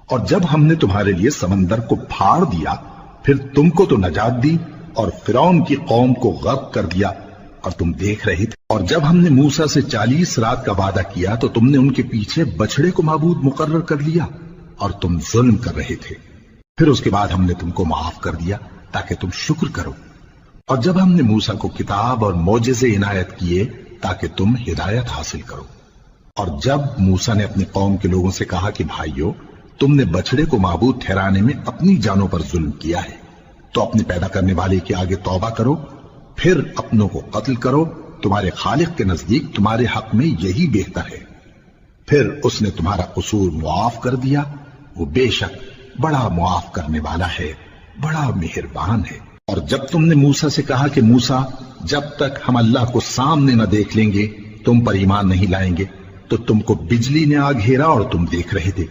और जब हमने तुम्हारे लिए समंदर को फाड़ दिया, फिर तुमको तो नजात दी और फिरौन की कौम को गर्क कर दिया और तुम देख रहे थे। और जब हमने मूसा से 40 रात का वादा किया तो तुमने उनके पीछे बछड़े को माबूद मुकर्रर कर लिया और तुम जुल्म कर रहे थे। फिर उसके बाद हमने तुमको माफ कर दिया ताकि तुम शुक्र करो। और जब हमने मूसा को किताब और मोजेज़े इनायत किए ताकि तुम हिदायत हासिल करो। और जब मूसा ने अपनी कौम के लोगों से कहा कि भाइयों, तुमने बछड़े को माबूद ठहराने में अपनी जानों पर जुल्म किया है, तो अपने पैदा करने वाले के आगे तौबा करो, फिर अपनों को कत्ल करो। तुम्हारे खालिक के नजदीक तुम्हारे हक में यही बेहतर है। फिर उसने तुम्हारा कसूर मुआफ कर दिया। वो बेशक बड़ा मुआफ करने वाला है, बड़ा मेहरबान है। और जब तुमने मूसा से कहा कि मूसा, जब तक हम अल्लाह को सामने न देख लेंगे तुम पर ईमान नहीं लाएंगे, तो तुमको बिजली ने आ घेरा और तुम देख रहे थे।